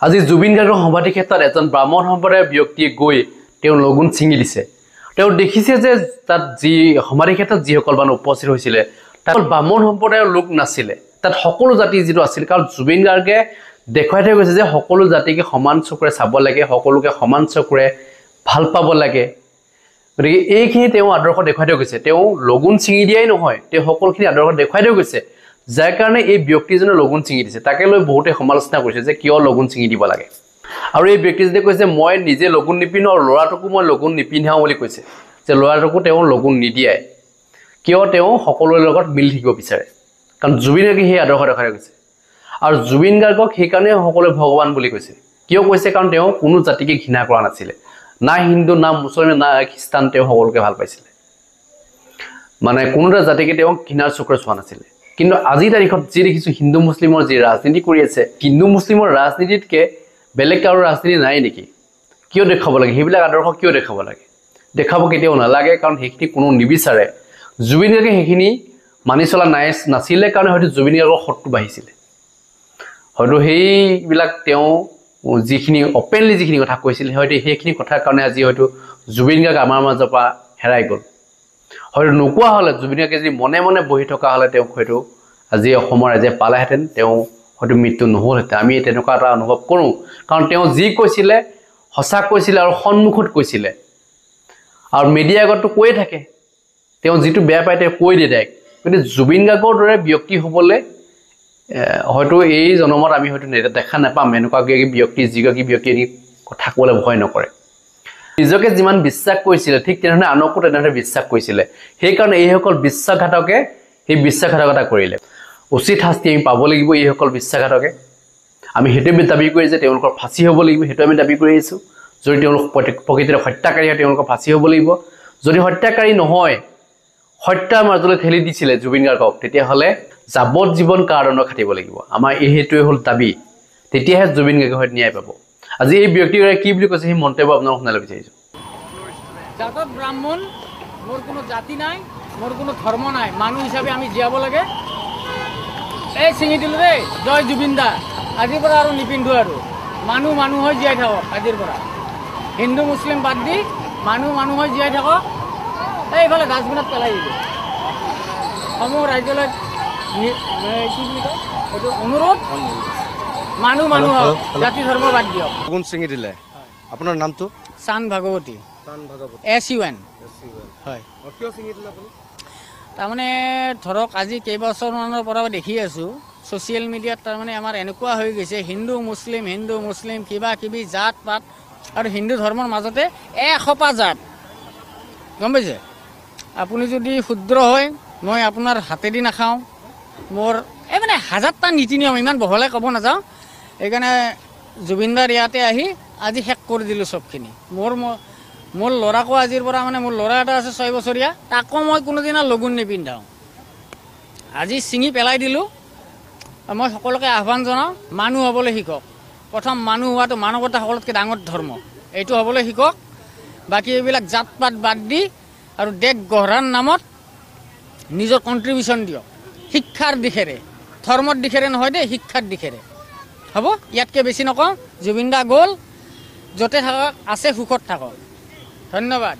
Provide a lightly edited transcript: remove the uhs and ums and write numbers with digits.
আজি জুবিন গাৰ্গৰ সমাধি ক্ষেত্ৰত এজন ব্ৰাহ্মণ সম্প্ৰদায়ৰ ব্যক্তিয়ে গৈ তেওঁ লগুণ ছিঙি দিছে। তেওঁ দেখিছে যে তাত যি সমাধি ক্ষেত্ৰত যিসকল মানুহ উপস্থিত হৈছিলে তাত ব্ৰাহ্মণ সম্প্ৰদায়ৰ লোক নাছিলে, তাত সকলো জাতি যিটো আছিল। কাৰণ জুবিন গাৰ্গে দেখুৱাই থৈ গৈছে যে সকলো জাতিকে সমান চকুৰে চাব লাগে, সকলোকে সমান চকুৰে ভাল পাব লাগে। গতিকে এইখিনি তেওঁ আদৰ্শ দেখুৱাই থৈ গৈছে। তেওঁ লগুণ ছিঙি দিয়াই নহয়, তেওঁ সকলোখিনি আদৰ্শ দেখুৱাই থৈ গৈছে, যাৰ কাৰণে এই ব্যক্তিজনে লগুণ ছিঙি দিছে। তাকে লৈ বহুতে সমালোচনা কৰিছে যে কিয় লগুণ ছিঙি দিব লাগে। আৰু এই ব্যক্তিজনে কৈছে মই নিজে লগুণ নিপিন্ধো আৰু ল'ৰাটোকো মই লগুণ নিপিন্ধাওঁ বুলি কৈছে, যে ল'ৰাটোকো তেওঁ লগুণ নিদিয়াই, কিয় তেওঁ সকলোৰে লগত মিলি থাকিব বিচাৰে। কাৰণ জুবিন গাৰ্গে সেই আদৰ্শ দেখাই গৈছে। আৰু জুবিন গাৰ্গক সেইকাৰণে সকলোৱে ভগৱান বুলি কৈছে। কিয় কৈছে? কাৰণ তেওঁ কোনো জাতিকে ঘৃণা কৰা নাছিলে, না হিন্দু না মুছলমান না খ্ৰীষ্টান, তেওঁ সকলোকে ভাল পাইছিলে। মানে কোনো এটা জাতিকে তেওঁ ঘৃণাৰ চকুৰে চোৱা নাছিলে। কিন্তু আজিৰ তাৰিখত যি দেখিছোঁ হিন্দু মুছলিমৰ যি ৰাজনীতি কৰি আছে, হিন্দু মুছলিমৰ ৰাজনীতিতকৈ বেলেগ কাৰো ৰাজনীতি নাই নেকি? কিয় দেখাব লাগে? সেইবিলাক আদৰ্শ কিয় দেখাব লাগে? দেখাব কেতিয়াও নালাগে, কাৰণ সেইখিনি কোনো নিবিচাৰে। জুবিন গাৰ্গে সেইখিনি মানি চলা নাছিলে কাৰণে হয়তো জুবিন গাৰ্গৰ শত্ৰু বাঢ়িছিলে। হয়তো সেইবিলাক তেওঁ যিখিনি অপেনলি যিখিনি কথা কৈছিল, হয়তো সেইখিনি কথাৰ কাৰণে আজি হয়তো জুবিন গাৰ্গ আমাৰ মাজৰ পৰা হেৰাই গ'ল। হয়তো নোকোৱা হ'লে, জুবিন গাৰ্গে যদি মনে মনে বহি থকা হ'লে তেওঁক হয়তো আজি অসমৰ ৰাইজে পালেহেঁতেন, তেওঁ হয়তো মৃত্যু নহ'লহেঁতেন। আমি তেনেকুৱা এটা অনুভৱ কৰোঁ, কাৰণ তেওঁ যি কৈছিলে সঁচা কৈছিলে আৰু সন্মুখত কৈছিলে। আৰু মিডিয়াৰ আগততো কৈয়ে থাকে, তেওঁ যিটো বেয়া পায় তেওঁ কৈ দিয়ে ডাইৰেক্ট। কিন্তু জুবিন গাৰ্গৰ দৰে ব্যক্তি হ'বলৈ হয়তো এই জনমত আমি হয়তো দেখা নাপাম। এনেকুৱাগৰাকী ব্যক্তি, যিগৰাকী ব্যক্তি এনে কথা ক'বলৈ ভয় নকৰে। নিজকে যিমান বিশ্বাস কৰিছিলে ঠিক তেনেধৰণে আনকো তেনেধৰণে বিশ্বাস কৰিছিলে। সেইকাৰণে এইসকল বিশ্বাসঘাতকে সেই বিশ্বাসঘাতকতা কৰিলে। উচিত শাস্তি আমি পাব লাগিব এইসকল বিশ্বাসঘাতকে। আমি সেইটোৱে দাবী কৰি যে তেওঁলোকৰ ফাঁচি হ'ব লাগিব, সেইটো আমি দাবী কৰি আহিছোঁ। যদি তেওঁলোক প্ৰকৃতিৰে হত্যাকাৰী হয় তেওঁলোকৰ ফাঁচি হ'ব লাগিব। যদি হত্যাকাৰী নহয়, হত্যাৰ মাজলৈ ঠেলি দিছিলে জুবিন গাৰ্গক, তেতিয়াহ'লে যাৱজ্জীৱন কাৰাদণ্ড খাটিব লাগিব। আমাৰ সেইটোৱে হ'ল দাবী। তেতিয়াহে জুবিন গাৰ্গে হয়তো ন্যায় পাব। আজি এই ব্যক্তিগৰাকীয়ে কি বুলি কৈছে সেই মন্তব্য আপোনালোক শুনালে বিচাৰিছোঁ। জাতত ব্ৰাহ্মণ, মোৰ কোনো জাতি নাই, মোৰ কোনো ধৰ্ম নাই, মানুহ হিচাপে আমি জীয়াব লাগে। এই ছিঙি দিলোঁ দেই, জয় জুবিন দা। আজিৰ পৰা আৰু নিপিন্ধো আৰু। মানুহ হৈ জীয়াই থাকক আজিৰ পৰা। হিন্দু মুছলিম বাদ দি মানুহ হৈ জীয়াই থাকক। এইফালে ডাষ্টবিনত পেলাই দিলোঁ। সমূহ ৰাজ্যলৈ কি বুলি কয় এইটো অনুৰোধ, মানুহ হওক, জাতি ধৰ্ম বাদ দিয়ক। লগুণ ছিঙি দিলে। আপোনাৰ নামটো? চান ভাগৱতী। SUN। হয়। কিয় ছিঙি দিলে আপুনি? তাৰমানে ধৰক আজি কেইবছৰমানৰ পৰা দেখি আছোঁ ছ'চিয়েল মিডিয়াত, তাৰমানে আমাৰ এনেকুৱা হৈ গৈছে হিন্দু মুছলিম কিবা কিবি জাত পাত, আৰু হিন্দু ধৰ্মৰ মাজতে এসোপা জাত, গম পাইছে? আপুনি যদি ক্ষুদ্ৰ হয়, মই আপোনাৰ হাতেদি নাখাওঁ, মোৰ এই মানে হাজাৰটা নীতি নিয়ম, ইমান বহলাই ক'ব নাযাওঁ। সেইকাৰণে জুবিনদাৰ ইয়াতে আহি আজি শেষ কৰি দিলোঁ চবখিনি। মোৰ ল'ৰাকো আজিৰ পৰা, মানে মোৰ ল'ৰা এটা আছে 6 বছৰীয়া, তাকো মই কোনোদিনা লগুণ নিপিন্ধাওঁ। আজি ছিঙি পেলাই দিলোঁ। মই সকলোকে আহ্বান জনাওঁ, মানুহ হ'বলৈ শিকক। প্ৰথম মানুহ হোৱাটো মানৱতা সকলোতকৈ ডাঙৰ ধৰ্ম, এইটো হ'বলৈ শিকক। বাকী এইবিলাক জাত পাত বাদ দি আৰু দেশ গঢ়াৰ নামত নিজৰ কণ্ট্ৰিবিউশ্যন দিয়ক, শিক্ষাৰ দিশেৰে, ধৰ্মৰ দিশেৰে নহয় দেই, শিক্ষাৰ দিশেৰে। হ'ব, ইয়াতকৈ বেছি নকওঁ। জুবিন দা গ'ল, য'তে থাকক আছে সুখত থাকক। ধন্যবাদ।